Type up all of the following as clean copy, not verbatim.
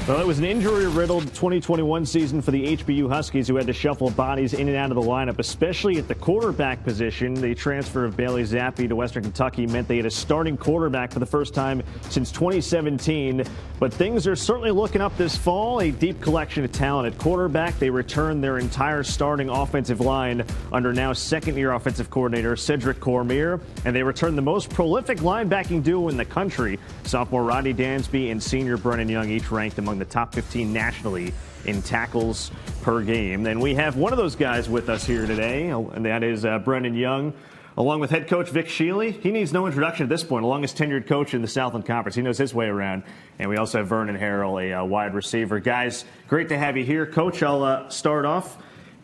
Well, it was an injury-riddled 2021 season for the HBU Huskies, who had to shuffle bodies in and out of the lineup, especially at the quarterback position. The transfer of Bailey Zappi to Western Kentucky meant they had a starting quarterback for the first time since 2017. But things are certainly looking up this fall. A deep collection of talent at quarterback. They returned their entire starting offensive line under now second-year offensive coordinator Cedric Cormier, and they returned the most prolific linebacking duo in the country. Sophomore Rodney Dansby and senior Brennan Young each ranked among the top 15 nationally in tackles per game. And we have one of those guys with us here today, and that is Brennan Young, along with head coach Vic Shealy. He needs no introduction at this point, the longest tenured coach in the Southland Conference. He knows his way around. And we also have Vernon Harrell, a wide receiver. Guys, great to have you here. Coach, I'll start off.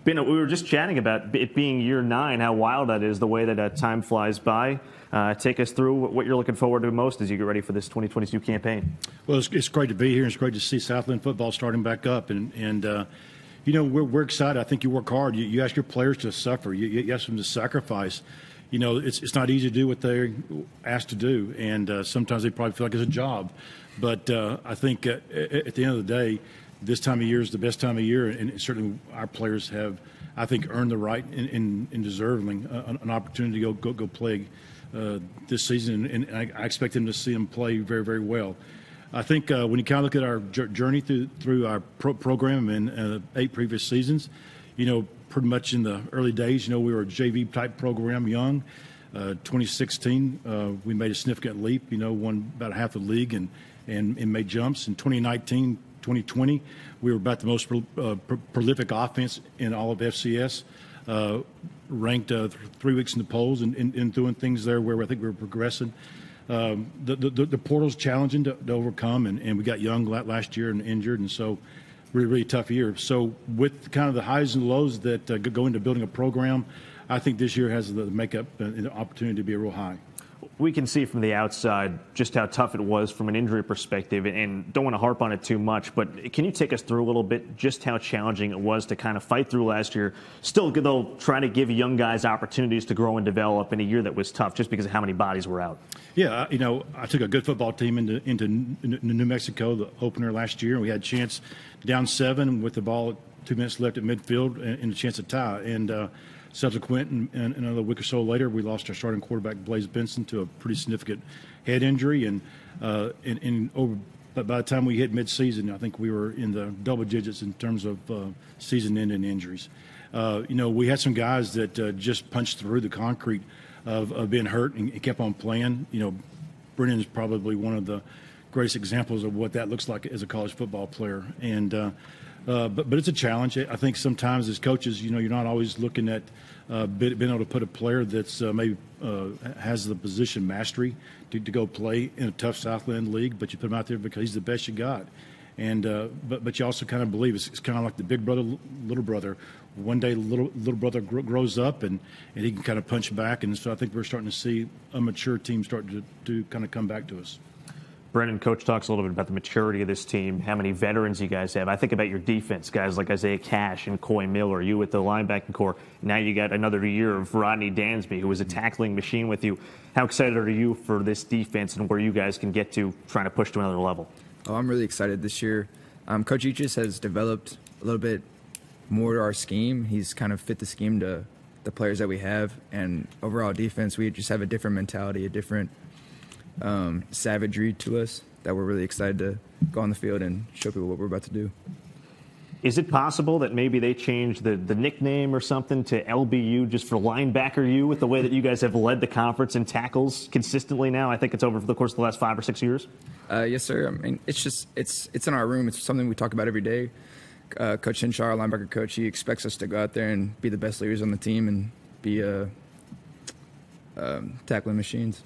We were just chatting about it being year 9, how wild that is, the way that time flies by. Take us through what you're looking forward to most as you get ready for this 2022 campaign. Well, it's great to be here. It's great to see Southland football starting back up. And you know, we're excited. I think you work hard. You ask your players to suffer. You ask them to sacrifice. You know, it's not easy to do what they're asked to do. And sometimes they probably feel like it's a job. But I think at the end of the day, this time of year is the best time of year. And certainly our players have, I think, earned the right and deserving an opportunity to go play this season, and I expect them to see them play very, very well. I think when you kind of look at our journey through our program in 8 previous seasons, you know, pretty much in the early days, you know, we were a JV type program, young. 2016, we made a significant leap. You know, won about half the league and made jumps. In 2019, 2020, we were about the most prolific offense in all of FCS. Ranked 3 weeks in the polls and doing things there where I think we're progressing. The portal's challenging to overcome, and we got young last year and injured, and so really tough year. So with kind of the highs and lows that go into building a program, I think this year has the makeup and the opportunity to be a real high. We can see from the outside just how tough it was from an injury perspective, and don't want to harp on it too much, but can you take us through a little bit just how challenging it was to kind of fight through last year, still though trying to give young guys opportunities to grow and develop in a year that was tough just because of how many bodies were out? Yeah, you know, I took a good football team into New Mexico, the opener last year, and we had a chance down 7 with the ball 2 minutes left at midfield and a chance to tie. And subsequent, and another week or so later, we lost our starting quarterback, Blaze Benson, to a pretty significant head injury. And by the time we hit midseason, I think we were in the double digits in terms of season-ending injuries. You know, we had some guys that just punched through the concrete of being hurt and kept on playing. You know, Brennan is probably one of the greatest examples of what that looks like as a college football player. And but it's a challenge. I think sometimes as coaches, you know, you're not always looking at being able to put a player that's maybe has the position mastery to go play in a tough Southland league, but you put him out there because he's the best you got. And but you also kind of believe it's kind of like the big brother, little brother. One day, little brother grows up and he can kind of punch back. And so I think we're starting to see a mature team start to kind of come back to us. Brennan, Coach talks a little bit about the maturity of this team, how many veterans you guys have. I think about your defense, guys like Isaiah Cash and Coy Miller, you with the linebacking core. Now you got another year of Rodney Dansby, who was a tackling machine with you. How excited are you for this defense and where you guys can get to trying to push to another level? Oh, I'm really excited this year. Coach Ichis has developed a little bit more to our scheme. He's kind of fit the scheme to the players that we have. And overall defense, we just have a different mentality, a different savagery to us that we're really excited to go on the field and show people what we're about to do. Is it possible that maybe they change the nickname or something to LBU just for linebacker U with the way that you guys have led the conference in tackles consistently now? I think it's over for the course of the last 5 or 6 years. Yes, sir. I mean, it's in our room. It's something we talk about every day. Coach Hinshaw, our linebacker coach, he expects us to go out there and be the best leaders on the team and be tackling machines.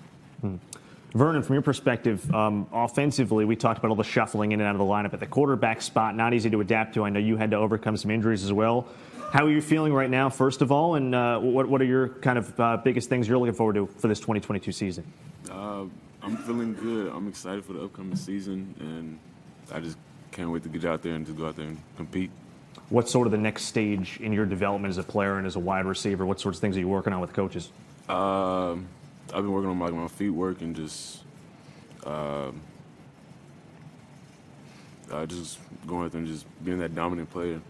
Vernon, from your perspective, offensively, we talked about all the shuffling in and out of the lineup at the quarterback spot. Not easy to adapt to. I know you had to overcome some injuries as well. How are you feeling right now, first of all, and what are your kind of biggest things you're looking forward to for this 2022 season? I'm feeling good. I'm excited for the upcoming season, and I just can't wait to get out there and just go out there and compete. What's sort of the next stage in your development as a player and as a wide receiver? What sorts of things are you working on with coaches? I've been working on my feet work and just just going out there and just being that dominant player.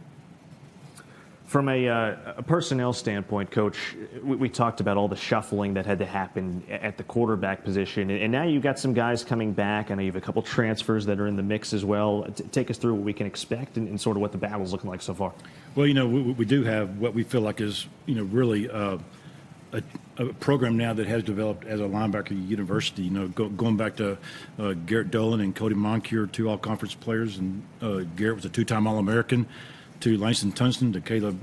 From a personnel standpoint, Coach, we talked about all the shuffling that had to happen at the quarterback position, and now you've got some guys coming back. I know you have a couple transfers that are in the mix as well. Take us through what we can expect and sort of what the battle's looking like so far. Well, we do have what we feel like is, really a program now that has developed as a linebacker university. Going back to Garrett Dolan and Cody Moncure, 2 all-conference players, and Garrett was a 2-time All-American, to Langston Tunson, to Caleb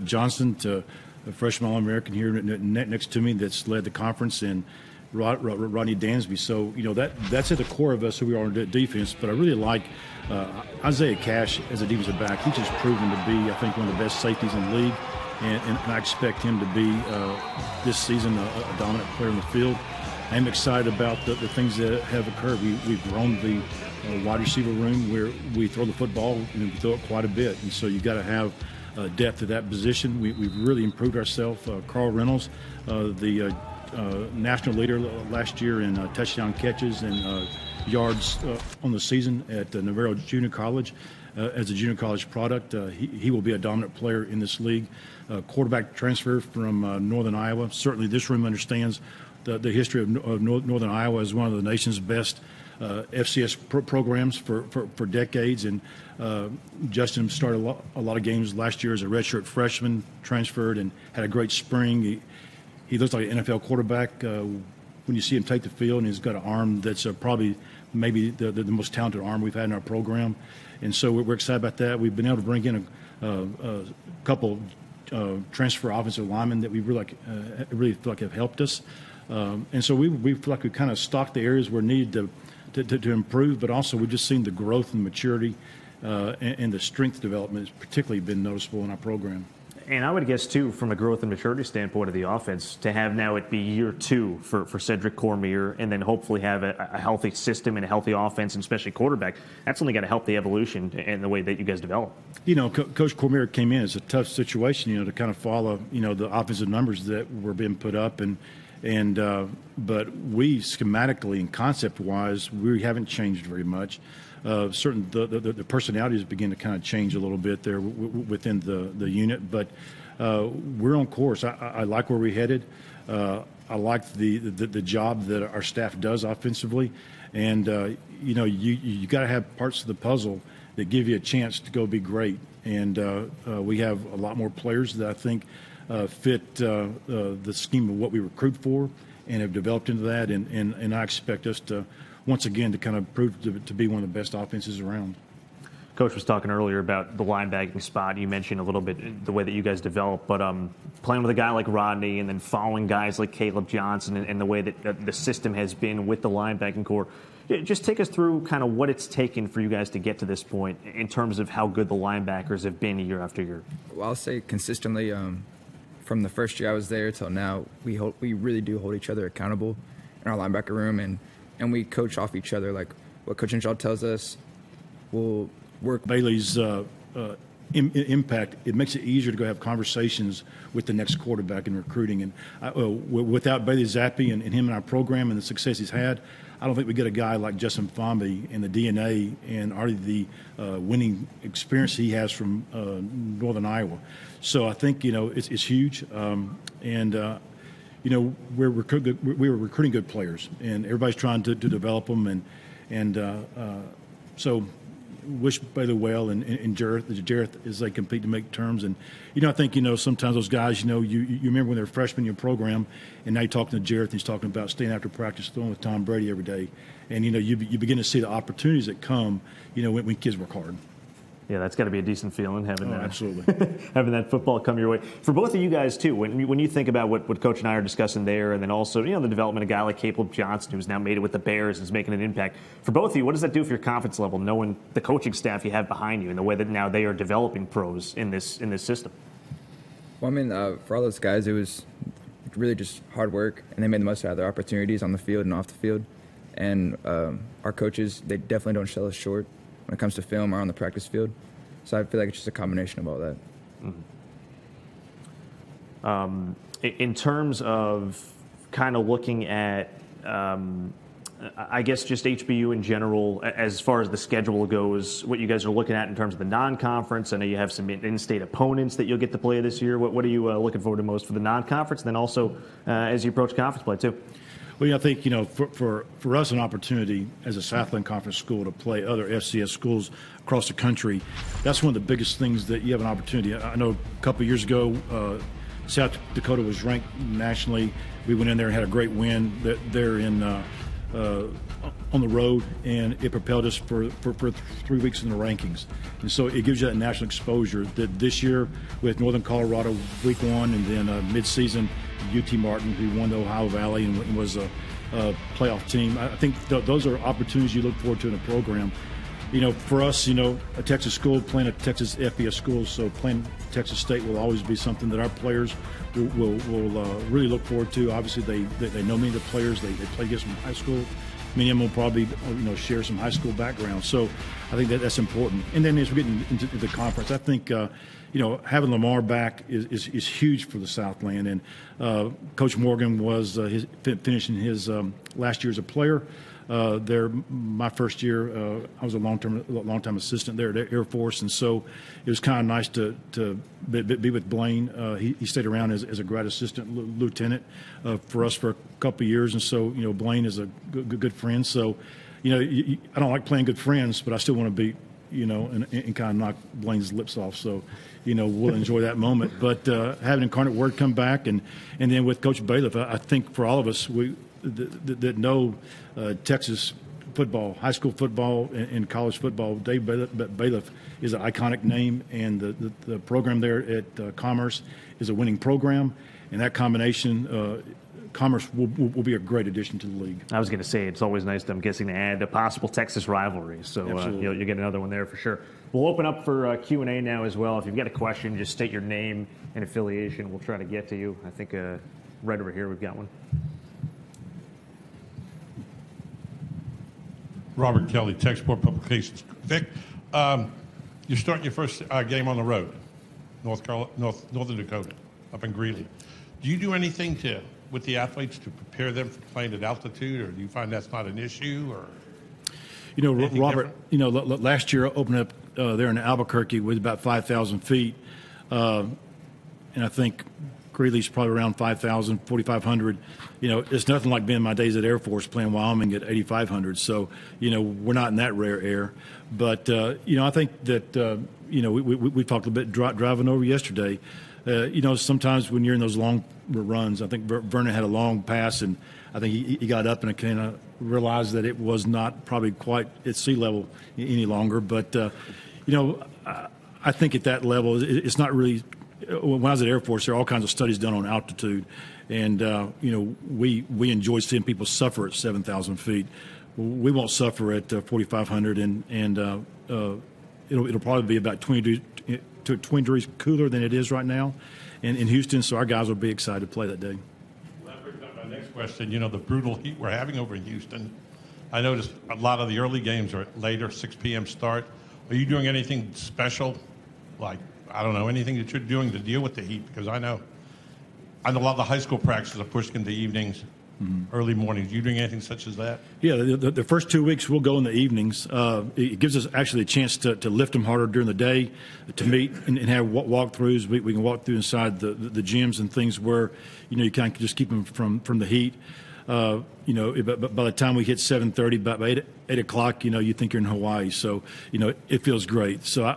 Johnson, to a freshman All-American here next to me that's led the conference, and Rodney Dansby. So, that's at the core of us who we are on defense. But I really like Isaiah Cash as a defensive back. He's just proven to be, I think, one of the best safeties in the league. And I expect him to be, this season, a dominant player in the field. I'm excited about the things that have occurred. We've grown the wide receiver room where we throw the football, and we throw it quite a bit. And so you've got to have depth at that position. We've really improved ourselves. Carl Reynolds, the national leader last year in touchdown catches and yards on the season at Navarro Junior College. As a junior college product, he will be a dominant player in this league. Quarterback transfer from Northern Iowa. Certainly this room understands the history of Northern Iowa as one of the nation's best FCS programs for decades. And Justin started a lot of games last year as a redshirt freshman, transferred, and had a great spring. He looks like an NFL quarterback when you see him take the field, and he's got an arm that's probably maybe the most talented arm we've had in our program. And so we're excited about that. We've been able to bring in a couple transfer offensive linemen that we really feel like have helped us. And so we feel like we kind of stocked the areas where needed to improve, but also we've just seen the growth and maturity and the strength development has particularly been noticeable in our program. And I would guess, too, from a growth and maturity standpoint of the offense, to have now it be year 2 for Cedric Cormier, and then hopefully have a healthy system and a healthy offense, and especially quarterback, that's only going to help the evolution and the way that you guys develop. Coach Cormier came in. It's a tough situation, to kind of follow, the offensive numbers that were being put up. But we schematically and concept-wise, we haven't changed very much. Certain the personalities begin to kind of change a little bit there within the unit, but we're on course. I like where we're headed. I like the job that our staff does offensively, and you got to have parts of the puzzle that give you a chance to go be great. And we have a lot more players that I think fit the scheme of what we recruit for and have developed into that, and I expect us to once again to kind of prove to be one of the best offenses around. Coach was talking earlier about the linebacking spot. You mentioned a little bit the way that you guys develop, but playing with a guy like Rodney and then following guys like Caleb Johnson and the way that the system has been with the linebacking core, just take us through kind of what it's taken for you guys to get to this point in terms of how good the linebackers have been year after year. Well, I'll say consistently from the first year I was there till now, we really do hold each other accountable in our linebacker room, and we coach off each other. Like what Coach Inshaw tells us, we'll work. Bailey's impact, it makes it easier to go have conversations with the next quarterback in recruiting. And without Bailey Zappi and him in our program and the success he's had, I don't think we get a guy like Justin Fomby and the DNA and already the winning experience he has from Northern Iowa. So I think, it's huge. We're recruiting good players, and everybody's trying to develop them, so wish Bailey well and Jareth as they compete to make terms. And I think sometimes those guys, you remember when they're freshmen in your program, and now you're talking to Jareth, and he's talking about staying after practice, throwing with Tom Brady every day, and you begin to see the opportunities that come, when kids work hard. Yeah, that's got to be a decent feeling having that. Absolutely. Having that football come your way. For both of you guys, too, when you think about what Coach and I are discussing there, and then also, the development of a guy like Caleb Johnson, who's now made it with the Bears and is making an impact. For both of you, what does that do for your confidence level, knowing the coaching staff you have behind you and the way that now they are developing pros in this system? Well, for all those guys, it was really just hard work, and they made the most out of their opportunities on the field and off the field. And our coaches, they definitely don't sell us short when it comes to film or on the practice field. So I feel like it's just a combination of all that. Mm-hmm. In terms of kind of looking at I guess just HBU in general, as far as the schedule goes, what you guys are looking at in terms of the non-conference. I know you have some in-state opponents that you'll get to play this year. What are you looking forward to most for the non-conference, and then also as you approach conference play too? Well, I think, for us, an opportunity as a Southland Conference school to play other FCS schools across the country, that's one of the biggest things that you have an opportunity. I know a couple of years ago, South Dakota was ranked nationally. We went in there and had a great win. They're on the road, and it propelled us for 3 weeks in the rankings. And so it gives you that national exposure. That this year with Northern Colorado week 1, and then mid-season UT Martin, who won the Ohio Valley and was a playoff team. I think those are opportunities you look forward to in a program. For us, a Texas school playing a Texas FBS school, so playing Texas State will always be something that our players will really look forward to. Obviously, they know many of the players. They play against them in high school. Many of them will probably share some high school background. So I think that's important. And then as we get into the conference, I think having Lamar back is huge for the Southland. And Coach Morgan was finishing his last year as a player. My first year, I was a long-time assistant there at Air Force, and so it was kind of nice to be with Blaine. He stayed around as a grad assistant lieutenant for us for a couple of years, and so Blaine is a good friend. So I don't like playing good friends, but I still want to beat and kind of knock Blaine's lips off. So we'll enjoy that moment. But having Incarnate Word come back, and then with Coach Bailiff, I think for all of us that know Texas football, high school football, and college football, Dave Bailiff is an iconic name, and the program there at Commerce is a winning program, and that combination, Commerce will be a great addition to the league. I was going to say, it's always nice, I'm guessing, to add a possible Texas rivalry, so you'll get another one there for sure. We'll open up for Q&A now as well. If you've got a question, just state your name and affiliation. We'll try to get to you. I think right over here we've got one. Robert Kelly, Tech Sport Publications. Vic, you're starting your first game on the road, Northern Dakota, up in Greeley. Do you do anything with the athletes to prepare them for playing at altitude, or do you find that's not an issue? Or Robert, last year I opened up there in Albuquerque with about 5,000 feet, and I think Greeley's probably around 5,000, 4,500. It's nothing like being my days at Air Force playing Wyoming at 8,500. So, we're not in that rare air. But, I think that, we talked a bit driving over yesterday. Sometimes when you're in those long runs, I think Vernon had a long pass, and I think he got up and kind of realized that it was not probably quite at sea level any longer. But, I think at that level, it's not really – when I was at Air Force, there are all kinds of studies done on altitude, and we enjoy seeing people suffer at 7,000 feet. We won't suffer at 4,500, and it'll probably be about 20 degrees cooler than it is right now in Houston. So our guys will be excited to play that day. Well, that brings up my next question. The brutal heat we're having over in Houston. I noticed a lot of the early games are at later, 6 p.m. start. Are you doing anything special, like, I don't know, anything that you're doing to deal with the heat? Because I know a lot of the high school practices are pushed into evenings, early mornings. Are you doing anything such as that? Yeah, the first 2 weeks we'll go in the evenings. It gives us actually a chance to lift them harder during the day, to meet and have walkthroughs. We can walk through inside the gyms and things where, you kind of just keep them from the heat. But by the time we hit 7:30, by 8 o'clock, you think you're in Hawaii. So, it feels great. So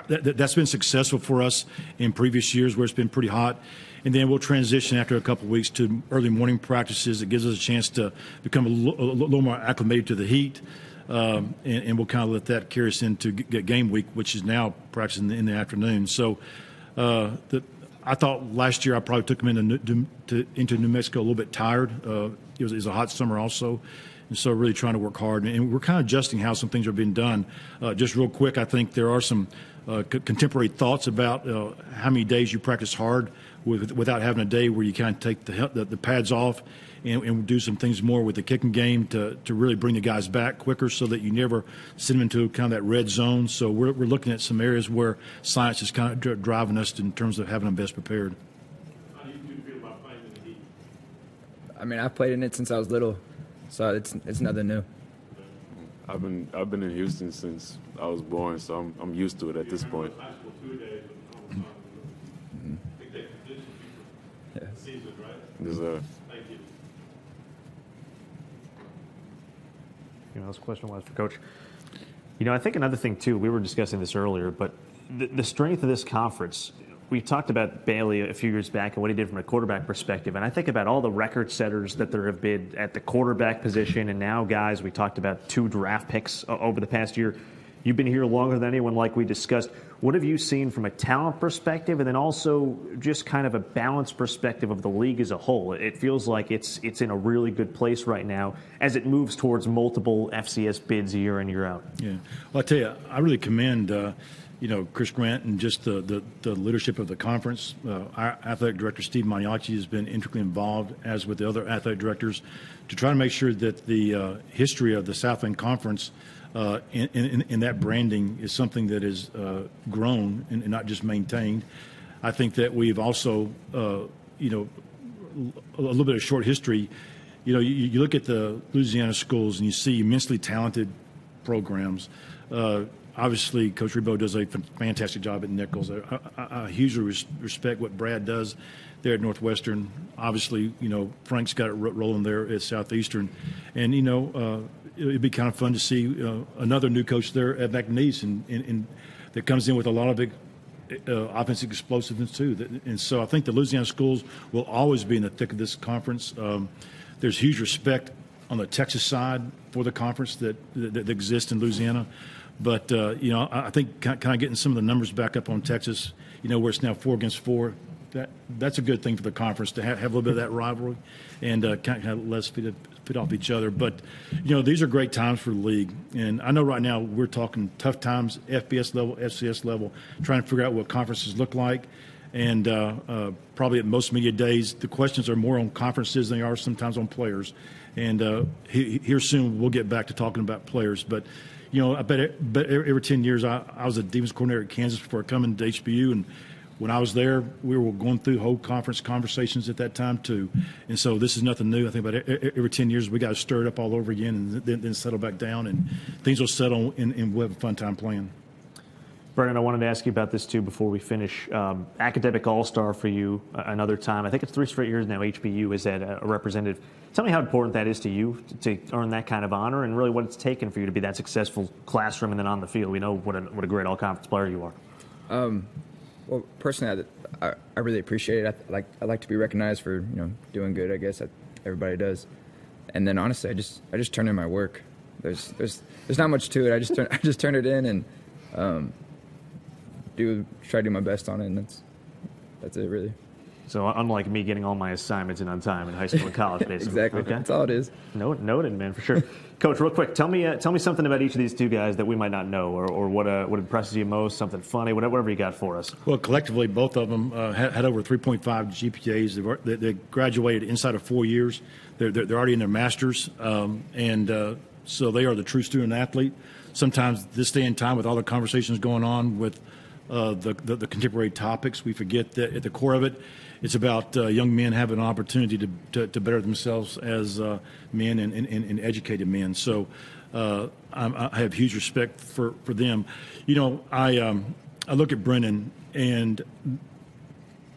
that's been successful for us in previous years where it's been pretty hot. And then we'll transition after a couple of weeks to early morning practices. It gives us a chance to become a little more acclimated to the heat. And we'll kind of let that carry us into game week, which is now practicing in the afternoon. So I thought last year I probably took them into New Mexico a little bit tired. It was a hot summer also, and so really trying to work hard. And we're kind of adjusting how some things are being done. Just real quick, I think there are some contemporary thoughts about how many days you practice hard without having a day where you kind of take the pads off and do some things more with the kicking game to really bring the guys back quicker so that you never send them into kind of that red zone. So we're looking at some areas where science is kind of driving us in terms of having them best prepared. How do you feel about playing in the heat? I mean, I've played in it since I was little. So it's nothing new. I've been in Houston since I was born, so I'm used to it at this point. Yes, This question was for Coach. I think another thing, too, we were discussing this earlier, but the strength of this conference, we talked about Bailey a few years back and what he did from a quarterback perspective, and I think about all the record setters that there have been at the quarterback position, and now, guys, we talked about 2 draft picks over the past year. You've been here longer than anyone, like we discussed. What have you seen from a talent perspective, and then also just kind of a balanced perspective of the league as a whole? It feels like it's in a really good place right now as it moves towards multiple FCS bids year in, year out. Yeah. Well, I tell you, I really commend Chris Grant and just the leadership of the conference. Our athletic director, Steve Maniaci, has been intricately involved, as with the other athletic directors, to try to make sure that the history of the Southland Conference in that branding is something that is grown and not just maintained. I think that we've also, a little bit of short history. You look at the Louisiana schools and you see immensely talented programs. Obviously, Coach Rebo does a fantastic job at Nichols. I hugely respect what Brad does there at Northwestern. Obviously, Frank's got it rolling there at Southeastern. And, it'd be kind of fun to see another new coach there at McNeese and that comes in with a lot of big offensive explosiveness, too. And so I think the Louisiana schools will always be in the thick of this conference. There's huge respect on the Texas side for the conference that exists in Louisiana. But, I think kind of getting some of the numbers back up on Texas, where it's now 4 against 4, that's a good thing for the conference to have a little bit of that rivalry and kind of less fit off each other. But, these are great times for the league. And I know right now we're talking tough times, FBS level, FCS level, trying to figure out what conferences look like. And probably at most media days, the questions are more on conferences than they are sometimes on players. And here soon we'll get back to talking about players. But, I bet every 10 years I was a defense coordinator at Kansas before coming to HBU, and when I was there, we were going through whole conference conversations at that time too. And so this is nothing new. I think about every 10 years we got to stir it up all over again and then settle back down, and things will settle and we'll have a fun time playing. Brennan, I wanted to ask you about this too before we finish. Academic All-Star for you another time. I think it's 3 straight years now HBU has had a representative. Tell me how important that is to you to earn that kind of honor, and really what it's taken for you to be that successful classroom and then on the field. We know what a great all-conference player you are. Well, personally, I really appreciate it. I like to be recognized for doing good. I guess everybody does. And then honestly, I just turn in my work. There's not much to it. I just turn it in and try to do my best on it, and that's it really. So unlike me getting all my assignments in on time in high school and college, basically. Exactly. Okay. That's all it is. Noted, man, for sure. Coach, real quick, tell me something about each of these 2 guys that we might not know, or what impresses you most, something funny, whatever you got for us. Well, collectively, both of them had over 3.5 GPAs. They graduated inside of 4 years. They're already in their masters, and so they are the true student athlete. Sometimes this day and time, with all the conversations going on with the contemporary topics, we forget that at the core of it, it's about young men having an opportunity to better themselves as men and educated men. So I have huge respect for them. I look at Brennan, and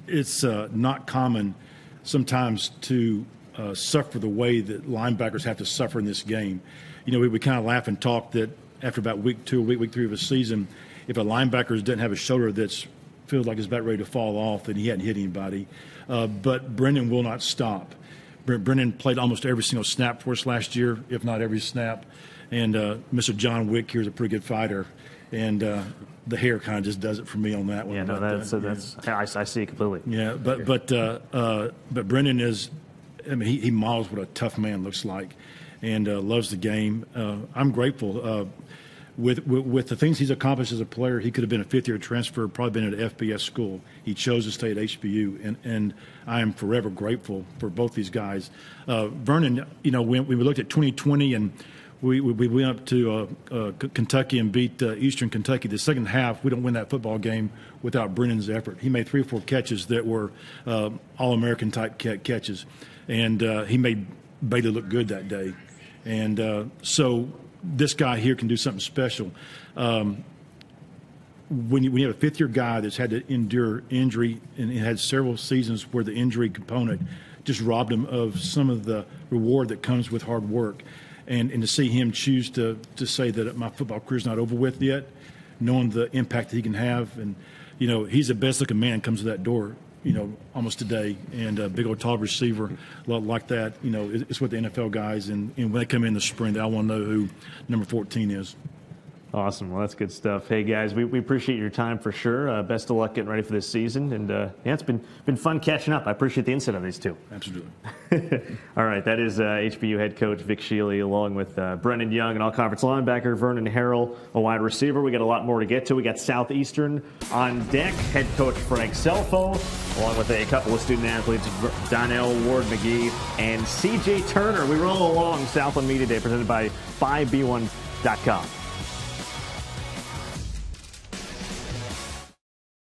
it's not common sometimes to suffer the way that linebackers have to suffer in this game. We kind of laugh and talk that after about week 2 or week 3 of a season, if a linebacker doesn't have a shoulder that's feels like it's about ready to fall off, then he hadn't hit anybody. But Brennan will not stop. Brennan played almost every single snap for us last year, if not every snap. And Mr. John Wick here is a pretty good fighter. And the hair kind of just does it for me on that one. Yeah, no, I see it completely. Yeah, but Brennan is, he models what a tough man looks like, and loves the game. I'm grateful. With the things he's accomplished as a player, he could have been a 5th-year transfer, probably been at an FBS school. He chose to stay at HBU, and I am forever grateful for both these guys. Vernon, when we looked at 2020 and we went up to Kentucky and beat Eastern Kentucky, the second half, we don't win that football game without Brennan's effort. He made 3 or 4 catches that were All-American type catches, and he made Bailey look good that day. And so this guy here can do something special. When you have a fifth-year guy that's had to endure injury and had several seasons where the injury component just robbed him of some of the reward that comes with hard work, and to see him choose to say that my football career's not over with yet, knowing the impact that he can have, and he's the best-looking man comes to that door, almost today, and a big old tall receiver like that, it's what the NFL guys, and when they come in the spring, I want to know who number 14 is. Awesome. Well, that's good stuff. Hey, guys, we appreciate your time for sure. Best of luck getting ready for this season. And, it's been fun catching up. I appreciate the insight on these two. Absolutely. All right. That is HBU head coach Vic Shealy, along with Brennan Young, an all-conference linebacker, Vernon Harrell, a wide receiver. We got a lot more to get to. We got Southeastern on deck. Head coach Frank Selfo, along with a couple of student athletes, Donnell Ward-McGee and CJ Turner. We roll along Southland Media Day, presented by 5B1.com.